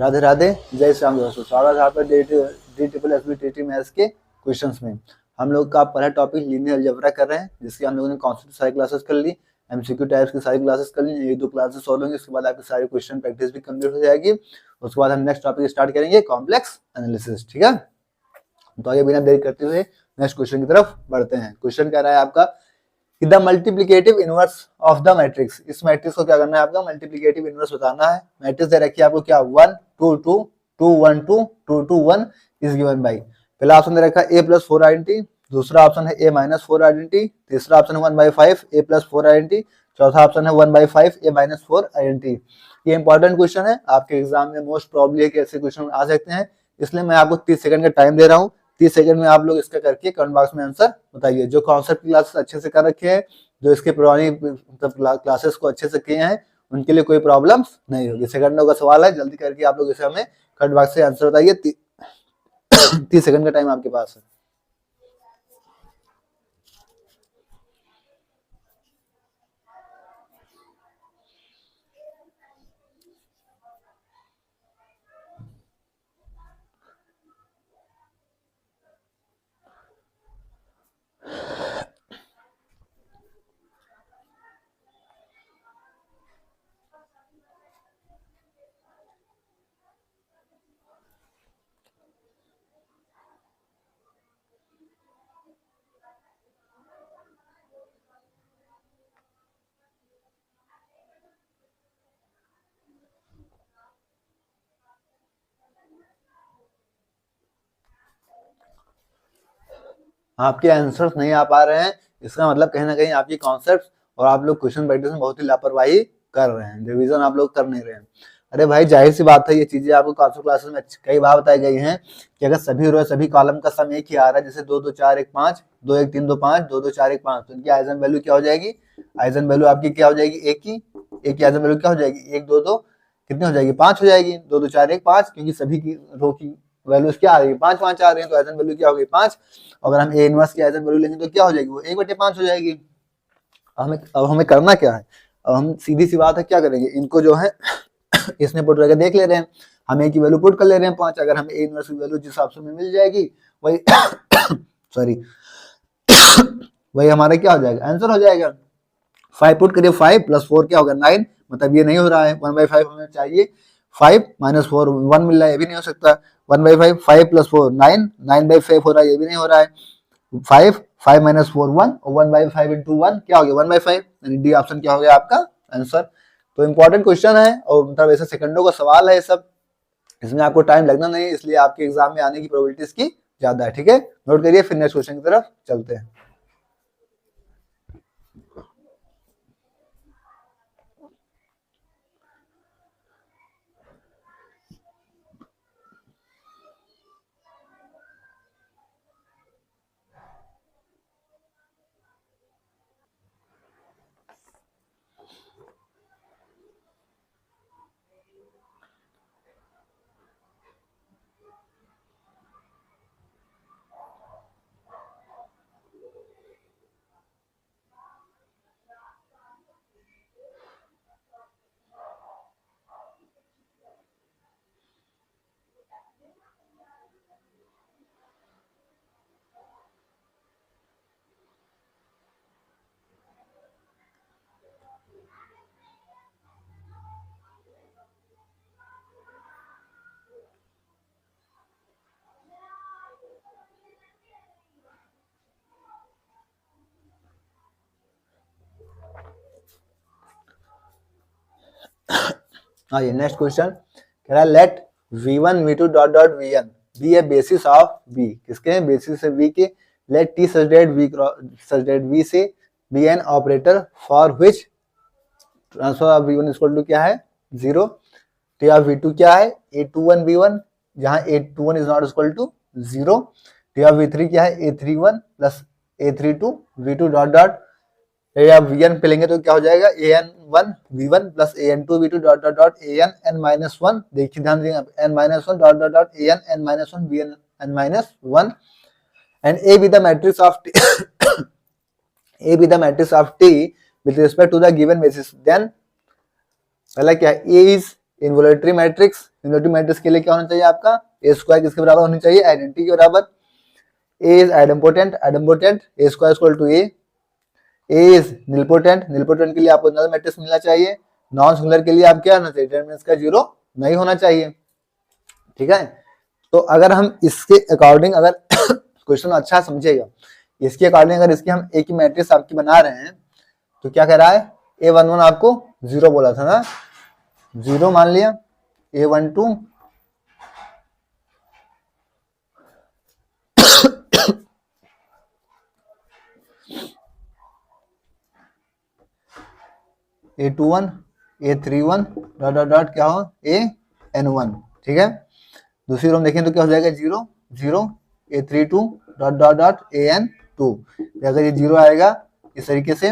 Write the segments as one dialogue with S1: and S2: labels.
S1: राधे राधे, जय श्री राम दोस्तों। स्वागत है आपका डी मैथ्स के क्वेश्चंस में। हम लोग का पहला टॉपिक लीनियर अलजेब्रा कर रहे हैं, जिसकी हम लोगों ने कॉन्सेप्ट सारी क्लासेस कर ली, एमसीक्यू टाइप्स की सारी क्लासेस कर ली, एक दो क्लासेस और होंगी, उसके बाद आपकी सारी क्वेश्चन प्रैक्टिस भी कंप्लीट हो जाएगी। उसके बाद हम नेक्स्ट टॉपिक स्टार्ट करेंगे, कॉम्प्लेक्स एनालिसिस। ठीक है, तो आगे बिना देरी करते हुए नेक्स्ट क्वेश्चन की तरफ बढ़ते हैं। क्वेश्चन कह रहा है आपका कि the multiplicative inverse of the matrix. इस मैट्रिक्स को क्या करना है, आपका मल्टीप्लिकेटिव इनवर्स बताना है। मैट्रिक्स दे रखी है आपको क्या, 1 2 2 2 1 2 2 2 1 इज गिवन बाय। पहला ऑप्शन दे रखा है a + 4 आइडेंटिटी, दूसरा ऑप्शन है a - 4 आइडेंटिटी, तीसरा ऑप्शन है 1/5 a + 4 आइडेंटिटी, चौथा ऑप्शन है 1/5 a - 4 आइडेंटिटी। ये इंपॉर्टेंट क्वेश्चन है, आपके एग्जाम में मोस्ट प्रॉब्ली है कि ऐसे क्वेश्चन आ सकते हैं, इसलिए मैं आपको 30 सेकंड का टाइम दे रहा हूँ। 30 सेकंड में आप लोग इसका करके कमेंट बॉक्स में आंसर बताइए। जो कॉन्सेप्ट क्लासेस अच्छे से कर रखे हैं, जो इसके पुरानी क्लासेस को अच्छे से किए हैं, उनके लिए कोई प्रॉब्लम्स नहीं होगी। सेकंडों का सवाल है, जल्दी करके आप लोग इसे हमें कमेंट बॉक्स से आंसर बताइए। 30 सेकंड का टाइम आपके पास है। आपके आंसर्स नहीं आ पा रहे हैं, इसका मतलब कहीं ना कहीं आपकी कॉन्सेप्ट और आप लोग क्वेश्चन प्रैक्टिस में बहुत ही लापरवाही कर रहे हैं, रिवीजन आप लोग कर नहीं रहे हैं। अरे भाई, जाहिर सी बात है, ये चीजें आपको कॉन्सेप्ट क्लासेस में कई बार बताई गई हैं कि अगर सभी रो सभी कॉलम का सम एक ही आ रहा है, जैसे 2 2 4 1 5 2 1 3 2 5 2 2 4 1 5, तो इनकी आइजन वैल्यू क्या हो जाएगी? आइजन वैल्यू आपकी क्या हो जाएगी? एक की आइजन वैल्यू क्या हो जाएगी? 1 2 2 कितनी हो जाएगी? 5 हो जाएगी। 2 2 4 1 5, क्योंकि सभी की रो की वैल्यूज क्या आ रही है? 5 5 आ रही है, तो आइजन वैल्यू क्या हो गई? 5। अगर हम ए इनवर्स की आइजन वैल्यू लेंगे तो क्या हो जाएगी? वो 1/5 हो जाएगी। अब हमें करना क्या है? अब हम सीधी सी बात है, क्या करेंगे, इनको जो है इसमें पुट करके देख ले रहे हैं, हम ए की वैल्यू पुट कर ले रहे हैं 5। अगर हमें ए इनवर्स की वैल्यू जिस ऑप्शन में मिल जाएगी, वही सॉरी वही हमारा क्या हो जाएगा? आंसर हो जाएगा। 5 पुट करिए, 5 + 4 क्या होगा? 9। मतलब ये नहीं हो रहा है, 1/5 हमें चाहिए। 5 - 4 1 मिल रहा है, ये भी नहीं हो सकता। 1/5 5 + 4 9 9/5 हो रहा है, ये भी नहीं हो रहा है। 5 5 - 4 1 और 1/5 × 1 क्या हो गया? 1/5। यानी डी ऑप्शन क्या हो गया आपका आंसर। तो इंपॉर्टेंट क्वेश्चन है, और मतलब ऐसे सेकंडों का सवाल है ये सब, इसमें आपको टाइम लगना नहीं है, इसलिए आपके एग्जाम में आने की प्रोबेबिलिटी इसकी ज्यादा है। ठीक है, नोट करिए, फिर नेक्स्ट क्वेश्चन की तरफ चलते हैं। हाँ, ये नेक्स्ट क्वेश्चन कह रहा है, let v1 v2 dot dot vn be a basis of v। किसके बेसिस है? v के। Let t such that v से be an operator for which transfer of v1 equal to क्या है? 0। t ऑफ v2 क्या है? a21 v1, जहां a21 is not equal to 0। t of v3 क्या है? a31 plus a32 v2 dot dot आप vn पे लेंगे तो क्या हो जाएगा? an1 v1 plus an2 v2 dot dot dot an n-1। देखिए, ध्यान देंगे, n-1 dot dot dot an n-1 vn n-1 and a be the matrix of t a be the matrix of t with respect to the given basis, then पहला क्या है? a is involutory matrix के लिए क्या होना चाहिए आपका, ए square किसके बराबर होनी चाहिए, आइडेंटिटी के बराबर। A is idempotent, A square equal to A is nilpotent के लिए आपको नल मैट्रिक्स मिलना चाहिए। नॉन सिंगुलर के लिए आप क्या होना चाहिए, डिटरमिनेंट का 0 नहीं होना चाहिए। ठीक है, तो अगर हम इसके अकॉर्डिंग अगर क्वेश्चन अच्छा समझेगा, इसके अकॉर्डिंग अगर इसकी हम एक ही मैट्रिक्स आपकी बना रहे हैं तो क्या कह रहा है, A11 आपको 0 बोला था ना, 0 मान लिया, A12 A21 A31 dot dot dot क्या हो AN1। ठीक है, दूसरी रो में देखें तो क्या हो जाएगा 0 0 A32 dot dot dot AN2। अगर ये 0 आएगा इस तरीके से,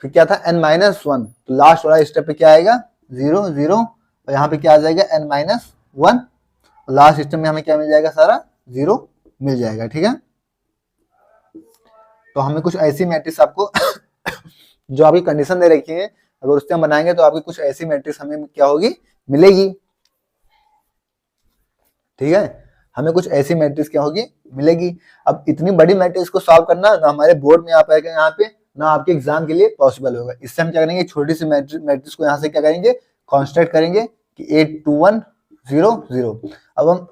S1: फिर क्या था n-1, तो लास्ट वाला स्टेप पे क्या आएगा 0 0, और यहाँ पे क्या आ जाएगा n-1, लास्ट स्टेप में हमें क्या मिल जाएगा, सारा 0 मिल जाएगा। ठीक है, तो हमें कुछ ऐसी मैट्रिक्स आपको जो आपकी कंडीशन दे रखी है, अगर उससे हम बनाएंगे तो आपकी कुछ ऐसी मैट्रिक्स हमें क्या होगी, मिलेगी। ठीक है, हमें कुछ ऐसी मैट्रिक्स क्या होगी, मिलेगी। अब इतनी बड़ी मैट्रिक्स को सॉल्व करना ना हमारे बोर्ड में आ पाएगा यहाँ पे, ना आपके एग्जाम के लिए पॉसिबल होगा। इससे हम क्या करेंगे, छोटी सी मैट्रिक्स को यहाँ से क्या करेंगे, कॉन्स्ट्रक्ट करेंगे कि 821 0 0। अब हम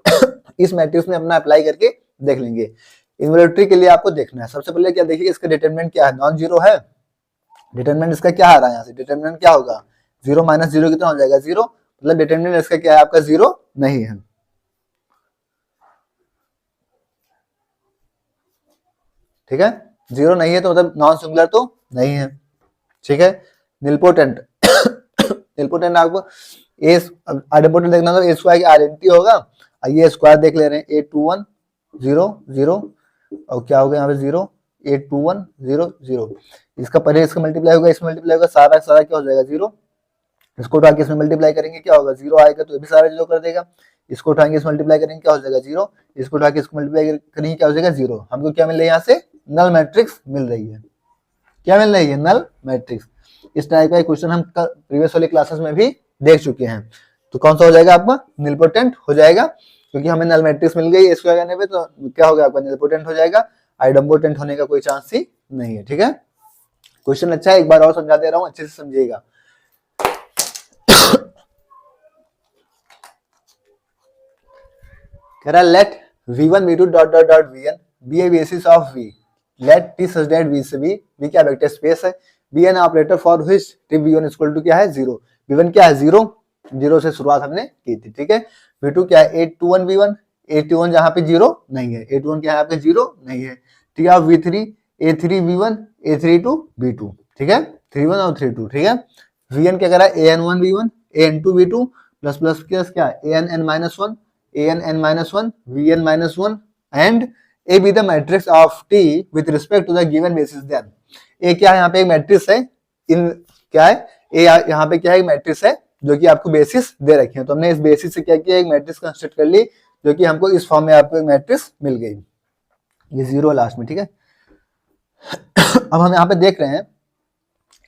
S1: इस मैट्रिक्स में अपना अप्लाई करके देख लेंगे। इन्वोल्यूटरी के लिए आपको देखना है, सबसे पहले क्या देखिए, इसका डिटरमिनेंट क्या है, नॉन जीरो है। डिटरमिनेंट इसका क्या आ रहा है, यहाँ से डिटरमिनेंट क्या होगा, 0 - 0 कितना हो जाएगा 0, मतलब डिटरमिनेंट इसका क्या है आपका 0 नहीं है। ठीक है, 0 नहीं है तो मतलब नॉन सिंगुलर तो नहीं है। ठीक है, निलपोटेंट निलपोटेंट आपको ए आइडेंटिटी देखना तो ए स्क्वायर की आइडेंटिटी होगा, और ये स्क्वायर देख ले रहे हैं 821 0 0, और क्या होगा यहाँ पे 0 821 0 0। इसका पहले इसका मल्टीप्लाई होगा, इसमें मल्टीप्लाई होगा, सारा सारा क्या हो जाएगा 0। इसको उठा के इसमें मल्टीप्लाई करेंगे क्या होगा 0 आएगा, तो ये भी सारा 0 कर देगा। इसको उठाएंगे इसमें मल्टीप्लाई करेंगे क्या हो जाएगा 0, इसको उठा के इसको मल्टीप्लाई करेंगे क्या हो जाएगा 0। हमको क्या मिल रही है, यहाँ से नल मैट्रिक्स मिल रही है। क्या मिल रही है, नल मैट्रिक्स। इस टाइप का क्वेश्चन हम प्रीवियस वाली क्लासेस में भी देख चुके हैं। तो कौन सा हो जाएगा आपका, निलपोटेंट हो जाएगा, क्योंकि हमें नल मैट्रिक्स मिल गई इसको करने पे, तो क्या हो गया आपका निलपोटेंट हो जाएगा, आइडेम्पोटेंट होने का कोई चांस ही नहीं है। ठीक है, क्वेश्चन अच्छा है, एक बार और समझा दे रहा हूँ, अच्छे से समझिएगा। कह रहा let v1 v2 dot dot dot vn be a basis of v, let t such that v से v क्या वेक्टर स्पेस है, be an operator for which tip v1 equal to क्या है 0, v1 क्या है 0, 0 से शुरुआत हमने की थी। ठीक है, v2 क्या है 821 v1, 821 जहां पे 0 नहीं है, 821 क्या है आपके 0 नहीं है। ठीक है, v3 a3 v1 a32 v2। ठीक है, 31 और 32। ठीक है, vn क्या करा an1 v1 an2 v2 plus plus क्या an(n-1) an(n-1) vn-1 and a be the matrix of t with respect to the given basis then। a क्या है यहाँ पे एक मैट्रिक्स है, इन क्या है a यहाँ पे क्या है एक मैट्रिक्स है जो कि आपको बेसिस दे रखे हैं, तो हमने इस बेसिस से क्या किया एक मैट्रिक्स कंस्ट्रक्ट कर ली जो कि हमको इस फॉर्म में आपको एक मैट्रिक्स मिल गई, ये 0 लास्ट में। ठीक है, अब हम यहाँ पे देख रहे हैं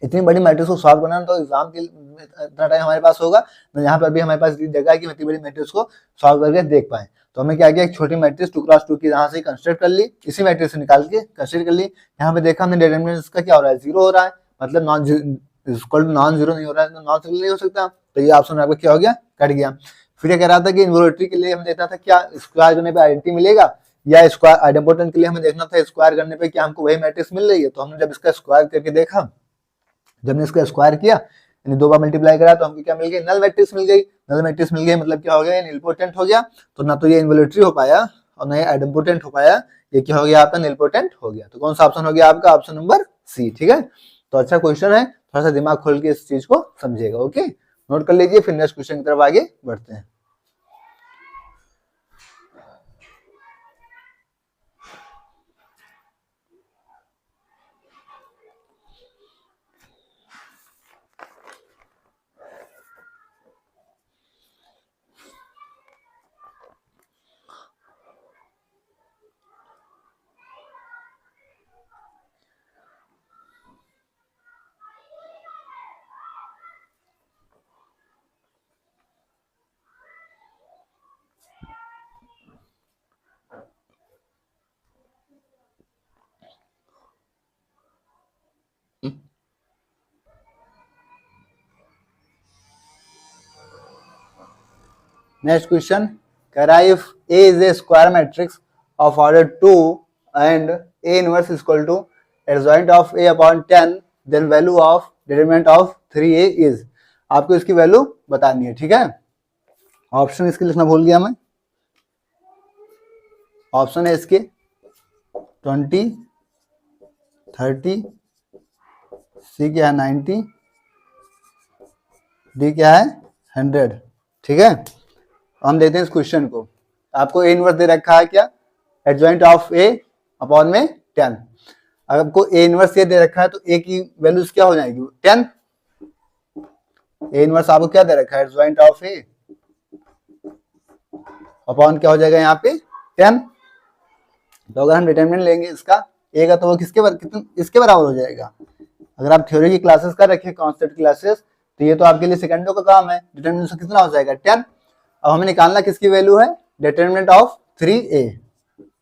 S1: इतनी बड़ी मैट्रिक्स को सॉल्व करना, तो एग्जाम के इतना टाइम हमारे पास होगा तो यहाँ पर भी हमारे पास जगह है कि इतनी बड़ी मैट्रिक्स को सॉल्व करके देख पाए। तो हमने क्या किया, एक छोटी मैट्रिक्स 2x2 की यहाँ से कंस्ट्रक्ट कर ली, इसी मैट्रिक्स से निकाल के कंस्ट्रक्ट कर ली। यहाँ पे देखा हमने डिटरमिनेंट इसका क्या हो रहा है 0 हो रहा है, मतलब नॉन जीरो नहीं हो रहा है, नॉन सिंगुलर नहीं हो सकता, तो ये ऑप्शन आपका क्या हो गया, कट गया। फिर ये कह रहा था कि इन्वोल्यूटरी के लिए हम देखना था क्या स्क्वायर करने पे आइडेंटिटी मिलेगा, या स्क्वायर आइडेम्पोटेंट के लिए हमें देखना था स्क्वायर करने पे क्या हमको वही मैट्रिक्स मिल रही है। तो हमने जब इसका स्क्वायर करके देखा, जब हमने इसका स्क्वायर किया यानी 2 बार मल्टीप्लाई करा, तो हमको क्या मिल गई, नल मैट्रिक्स मिल गई। नल मैट्रिक्स मिल गई मतलब क्या हो गया, निलपोटेंट हो गया। तो ना तो ये इन्वोल्यूटरी हो पाया और ना ये आइडेम्पोटेंट हो पाया, ये क्या हो गया आपका निलपोटेंट हो गया। तो कौन सा ऑप्शन हो गया आपका, ऑप्शन नंबर सी। ठीक है, तो अच्छा क्वेश्चन है, थोड़ा सा दिमाग खोल के इस चीज को समझिएगा। ओके, नोट कर लीजिए, फिर नेक्स्ट क्वेश्चन की तरफ आगे बढ़ते हैं। नेक्स्ट क्वेश्चन कह रहा है if A is a square matrix of order 2 and A inverse is equal to adjoint of A upon 10 then value of determinant of 3a is. आपको इसकी वैल्यू बतानी है, ठीक है। ऑप्शन इसके लिखना भूल गया मैं। ऑप्शन है इसके 20, 30, सी क्या है 90, डी क्या है 100, ठीक है। हम देखते हैं इस क्वेश्चन को। आपको ए इनवर्स दे रखा है क्या, एडजॉइंट ऑफ ए अपॉन में 10। अगर आपको ए इनवर्स ये दे रखा है तो ए की वैल्यूज क्या हो जाएगी 10। ए इनवर्स आपको क्या दे रखा है, एडजॉइंट ऑफ ए अपॉन क्या हो जाएगा यहाँ पे 10। तो अगर हम डिटरमिनेंट लेंगे इसका ए का तो वो इसके बराबर हो जाएगा। अगर आप थ्योरी की क्लासेस कर रखे कॉन्सेप्ट क्लासेस तो ये तो आपके लिए सेकंडों का काम है। डिटरमिनेंट कितना हो जाएगा 10। अब हमें निकालना किसकी वैल्यू है, डिटरमिनेंट ऑफ 3a,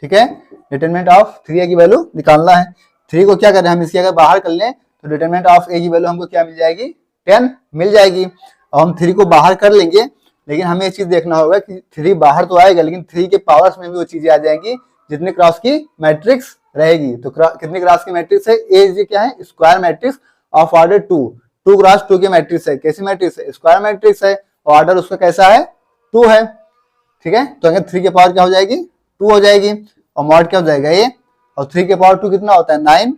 S1: ठीक है। डिटरमिनेंट ऑफ 3a की वैल्यू निकालना है। 3 को क्या करें हम, इसकी अगर बाहर कर लें तो डिटरमिनेंट ऑफ a की वैल्यू हमको क्या मिल जाएगी 10 मिल जाएगी। अब हम 3 को बाहर कर लेंगे, लेकिन हमें एक चीज देखना होगा कि 3 बाहर तो आएगा लेकिन 3 के पावर्स में भी वो चीजें आ जाएंगी जितने क्रॉस की मैट्रिक्स रहेगी। तो कितने क्रॉस की मैट्रिक्स है, ए क्या है square matrix of order 2 cross 2 की मैट्रिक्स है। कैसी मैट्रिक्स है, स्क्वायर मैट्रिक्स है और ऑर्डर उसका कैसा है 2 है, ठीक है। तो अगर 3 के पावर क्या हो जाएगी 2 हो जाएगी और मॉड क्या हो जाएगा ए, और 3 के पावर 2 कितना होता है 9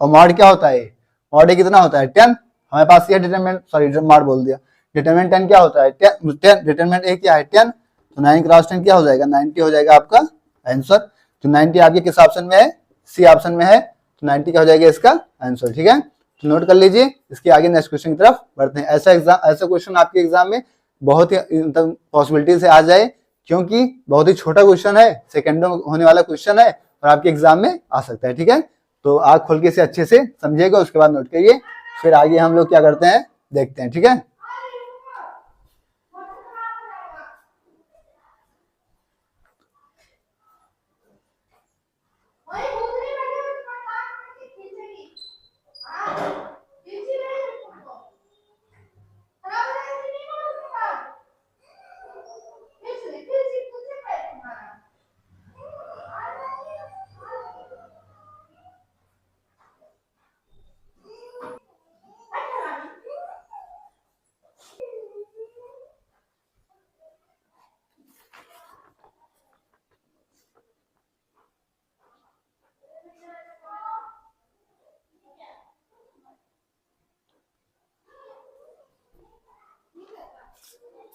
S1: और मॉड क्या होता है मॉड ए कितना होता है 10। हमारे पास ये डिटरमिनेंट सॉरी मॉड बोल दिया, डिटरमिनेंट 10 क्या होता है 10, डिटरमिनेंट ए क्या है 10, तो 9 क्रॉस 10 क्या हो जाएगा 90 हो जाएगा आपका आंसर। तो 90 आपके किस ऑप्शन में है, सी ऑप्शन में है, तो 90 क्या हो जाएगा इसका आंसर, ठीक है। तो नोट कर लीजिए। इसके आगे नेक्स्ट क्वेश्चन की तरफ बढ़ते हैं। ऐसा क्वेश्चन आपके एग्जाम में बहुत ही पॉसिबिलिटी से आ जाए, क्योंकि बहुत ही छोटा क्वेश्चन है, सेकंडों में होने वाला क्वेश्चन है और आपके एग्जाम में आ सकता है, ठीक है। तो आग खोल के इसे अच्छे से समझिएगा, उसके बाद नोट करिए, फिर आगे हम लोग क्या करते हैं देखते हैं, ठीक है।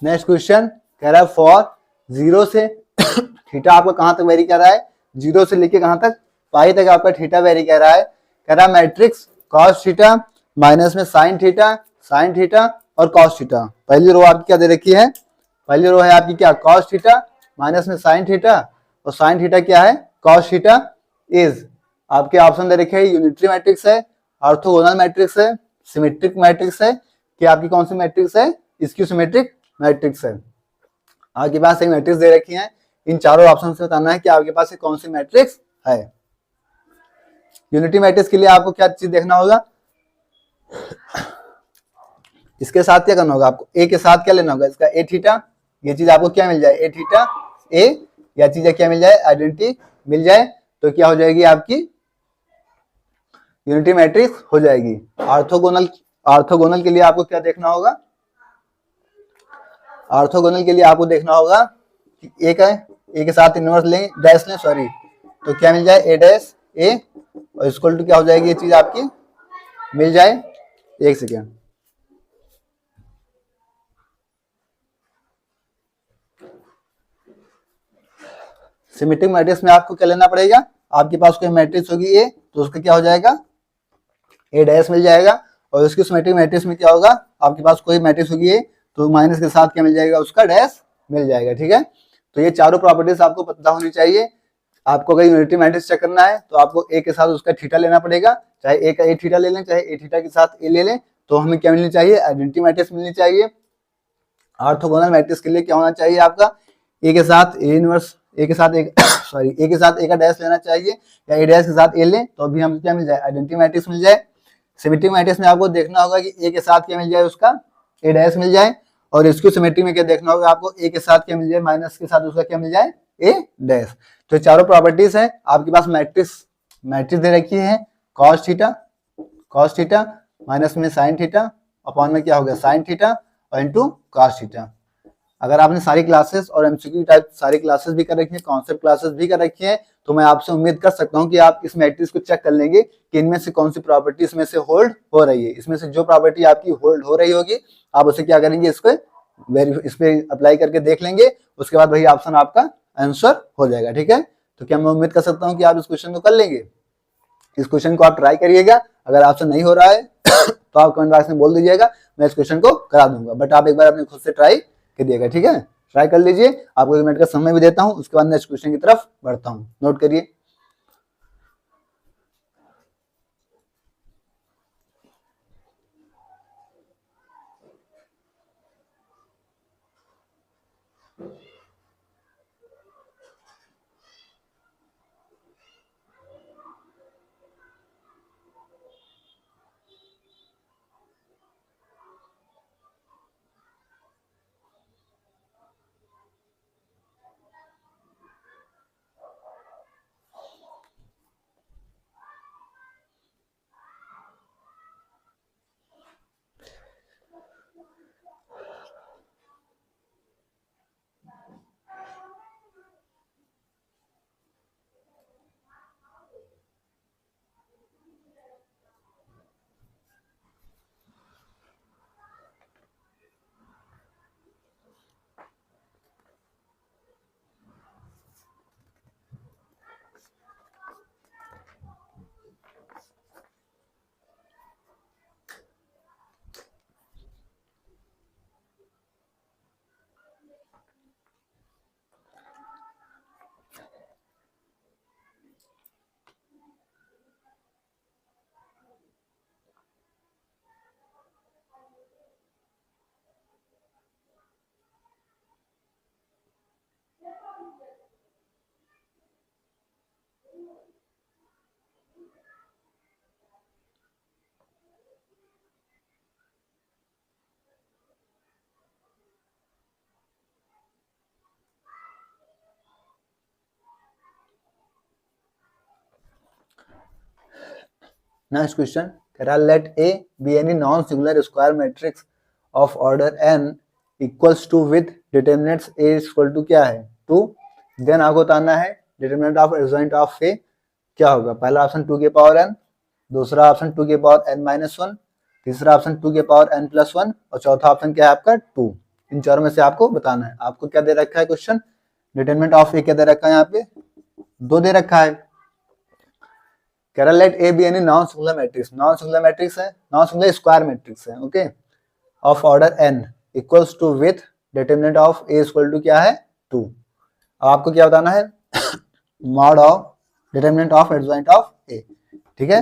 S1: नेक्स्ट क्वेश्चन कह रहा है फॉर 0 से थीटा आपका कहां तक वेरी कर रहा है, 0 से लेके कहां तक पाई तक आपका थीटा वेरी कर रहा है। कह रहा है मैट्रिक्स कॉस थीटा माइनस में साइन थीटा और कॉस थीटा। पहली रो आपकी क्या दे रखी है, पहली रो है आपकी क्या कॉस थीटा माइनस में साइन थीटा और साइन थीटा क्या है कॉस थीटा इज। आपके ऑप्शन दे रखे हैं यूनिटरी मैट्रिक्स है, ऑर्थोगोनल मैट्रिक्स है, सिमेट्रिक मैट्रिक्स है, कि आपकी कौन सी मैट्रिक्स है स्क्यू सिमेट्रिक मैट्रिक्स है। आपके पास एक मैट्रिक्स दे रखी है, इन चारों ऑप्शन से बताना है कि आपके पास कौन सी मैट्रिक्स है। यूनिटी मैट्रिक्स के लिए आपको क्या चीज देखना होगा, इसके साथ क्या करना होगा आपको, ए के साथ क्या लेना होगा इसका ए थीटा, ये चीज आपको क्या मिल जाए ए थीटा ए, या चीज क्या मिल जाए आइडेंटिटी मिल जाए, तो क्या हो जाएगी आपकी यूनिटी मैट्रिक्स हो जाएगी। ऑर्थोगोनल के लिए आपको क्या देखना होगा, ऑर्थोगोनल के लिए आपको देखना होगा कि ए का ए के साथ इनवर्स लें डैश लें सॉरी, तो क्या मिल जाए ए डैश ए और इक्वल टू क्या हो जाएगी ये चीज आपकी मिल जाए। एक सेकेंड, सिमेट्रिक मैट्रिक्स में आपको क्या लेना पड़ेगा, आपके पास कोई मैट्रिक्स होगी ए तो उसका क्या हो जाएगा ए डैश मिल जाएगा, और उसकी सिमेट्रिक मैट्रिक्स में क्या होगा आपके पास कोई मैट्रिक्स होगी ए तो माइनस के साथ क्या मिल जाएगा उसका डैश मिल जाएगा, ठीक है। तो ये चारों प्रॉपर्टीज आपको पता होनी चाहिए। आपको अगर यूनिटी मैट्रिक्स चेक करना है तो आपको ए के साथ उसका थीटा लेना पड़ेगा, चाहे ए का ए थीटा ले लें चाहे ए थीटा के साथ ए ले लें, तो हमें क्या मिलनी चाहिए आइडेंटिटी मैट्रिक्स मिलनी चाहिए। ऑर्थोगोनल मैट्रिक्स के लिए क्या होना चाहिए आपका ए के साथ ए इनवर्स ए के साथ एक सॉरी ए के साथ ए का डैश लेना चाहिए या ए डैश के साथ ए लें तो अभी हम क्या मिल जाए आइडेंटिटी मैट्रिक्स मिल जाए। सिमेट्रिक मैट्रिक्स में आपको देखना होगा कि ए के साथ क्या मिल जाए उसका ए डैश मिल जाए और इसकी सिमेट्री में क्या देखना होगा आपको, ए के साथ क्या मिल जाए, माइनस के साथ उसका क्या मिल जाए, ए डैश। तो चारों प्रॉपर्टीज है आपके पास। मैट्रिक्स दे रखी है कॉस थीटा माइनस में साइन थीटा अपॉन में क्या हो गया साइन थीटा और इनटू कॉस थीटा। अगर आपने सारी क्लासेस और एमसीक्यू टाइप सारी क्लासेस भी कर रखी है, कॉन्सेप्ट क्लासेस भी कर रखी है, तो मैं आपसे उम्मीद कर सकता हूं कि आप इस मैट्रिक्स को चेक कर लेंगे कि इनमें से कौन सी प्रॉपर्टी इसमें से होल्ड हो रही है। इसमें से जो प्रॉपर्टी आपकी होल्ड हो रही होगी आप उसे क्या करेंगे, इस पे अप्लाई करके देख लेंगे, उसके बाद वही ऑप्शन आपका आंसर हो जाएगा। ठीक है, तो क्या मैं उम्मीद कर सकता हूँ कि आप इस क्वेश्चन को कर लेंगे। इस क्वेश्चन को आप ट्राई करिएगा, अगर आपसे नहीं हो रहा है तो आप कमेंट बॉक्स में बोल दीजिएगा, मैं इस क्वेश्चन को करा दूंगा, बट आप एक बार अपने खुद से ट्राई करिएगा। ठीक है, ट्राई कर लीजिए। आपको 1 मिनट का समय भी देता हूं, उसके बाद नेक्स्ट क्वेश्चन की तरफ बढ़ता हूं। नोट करिए। Next question, let A be any non-singular square matrix of order n equals to with determinants A is equal to क्या है 2। देन आपको बताना है determinant of adjoint of A क्या होगा। पहला ऑप्शन 2 के पावर n, दूसरा ऑप्शन 2 के पावर n माइनस 1, तीसरा ऑप्शन 2 के पावर n प्लस 1 और चौथा ऑप्शन क्या है आपका 2। इन चारों में से आपको बताना है। आपको क्या दे रखा है क्वेश्चन, डिटरमिनेंट ऑफ A क्या दे रखा है, यहाँ पे 2 दे रखा है। कह रहा let A be any non singular matrix, non singular matrix है, नॉन सिंगुलर स्क्वायर मैट्रिक्स है, okay, of order n equals to with determinant of A equal to क्या है 2। आपको क्या बताना है mod of determinant of adjoint of A. ठीक है,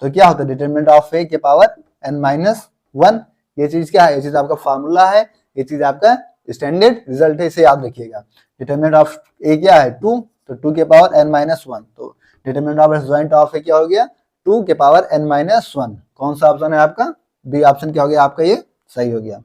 S1: तो क्या होता है डिटरमिनेंट ऑफ ए के पावर n माइनस 1। ये चीज क्या है, ये चीज आपका फार्मूला है, ये चीज आपका स्टैंडर्ड रिजल्ट है, इसे याद रखिएगा। डिटरमिनेंट ऑफ ए क्या है 2, तो 2 के पावर n माइनस 1, तो डिटरमिनेंट ऑफ एडजॉइंट ऑफ ए क्या हो गया 2 के पावर n माइनस 1। कौन सा ऑप्शन है आपका, बी ऑप्शन क्या हो गया आपका, ये सही हो गया।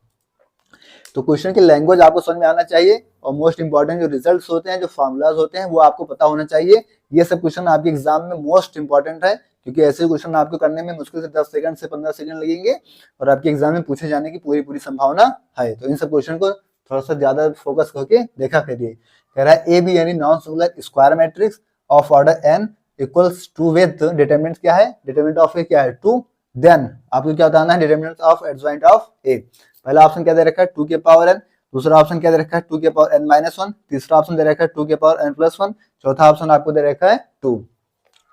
S1: तो क्वेश्चन की लैंग्वेज आपको समझ में आना चाहिए और मोस्ट इंपॉर्टेंट जो रिजल्ट्स होते हैं, जो फॉर्मूलाज होते हैं, वो आपको पता होना चाहिए। ये सब क्वेश्चन आपके एग्जाम में मोस्ट इंपॉर्टेंट है, क्योंकि ऐसे क्वेश्चन आपको करने में मुश्किल से 10 सेकंड से 15 सेकंड लगेंगे और आपके एग्जाम में पूछे जाने की पूरी संभावना है। तो इन सब क्वेश्चन को थोड़ा सा ज्यादा फोकस करके देखा करिए। कह रहा है ए बी यानी non singular square matrix of order n equals to with determinant क्या है, डिटरमिनेंट ऑफ ए क्या है 2। देन आपको क्या बताना है डिटरमिनेंट ऑफ एडजॉइंट ऑफ ए। पहला ऑप्शन क्या दे रखा है 2 के पावर n, दूसरा ऑप्शन क्या दे रखा है 2 के पावर n माइनस 1, तीसरा ऑप्शन दे रखा है 2 के पावर n प्लस 1, चौथा ऑप्शन आपको दे रखा है 2।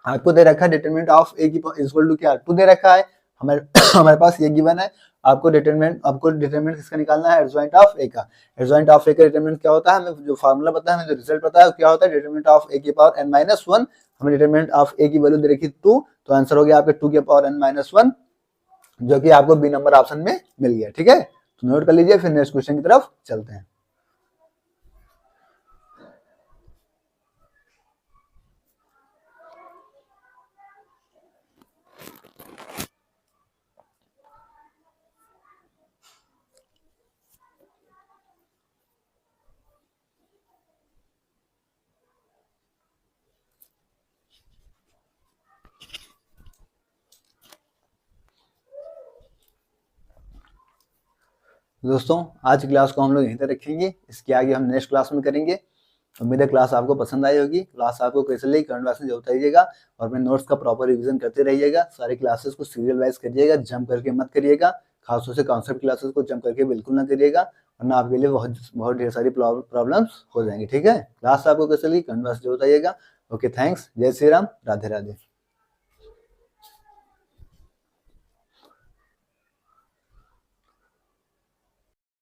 S1: आपको दे रखा है डिटरमिनेंट ऑफ ए की इक्वल टू क्या 2 दे रखा है हमारे पास ये गिवन है। आपको डिटरमिनेंट किसका निकालना है, एडजॉइंट ऑफ ए का। एडजॉइंट ऑफ ए का डिटरमिनेंट क्या होता है, हमें जो फार्मूला पता है, हमें जो रिजल्ट पता है क्या होता है, डिटरमिनेंट ऑफ ए की पावर n माइनस 1। हमें डिटरमिनेंट ऑफ ए की वैल्यू दे रखी 2, तो आंसर हो गया आपके 2 के पावर n माइनस 1, जो कि आपको बी नंबर ऑप्शन में मिल गया। ठीक है, तो नोट कर लीजिए, फिर नेक्स्ट क्वेश्चन की तरफ चलते हैं। दोस्तों आज की क्लास को हम लोग यहीं तक रखेंगे, इसके आगे हम नेक्स्ट क्लास में करेंगे। उम्मीद है क्लास आपको पसंद आई होगी। क्लास आपको कैसे लगी कमेंट बॉक्स में जरूर बताइएगा और अपने नोट्स का प्रॉपर रिवीजन करते रहिएगा। सारी क्लासेस को सीरियल वाइज करिएगा, जंप करके मत करिएगा। खासतौर से कॉन्सेप्ट क्लासेस को जंप करके बिल्कुल ना करिएगा, वरना आपके लिए बहुत बहुत ढेर सारी प्रॉब्लम्स हो जाएंगी। ठीक है, क्लास आपको कैसे लगी कमेंट बॉक्स में जरूर बताइएगा। Okay, thanks. जय श्री राम, राधे राधे।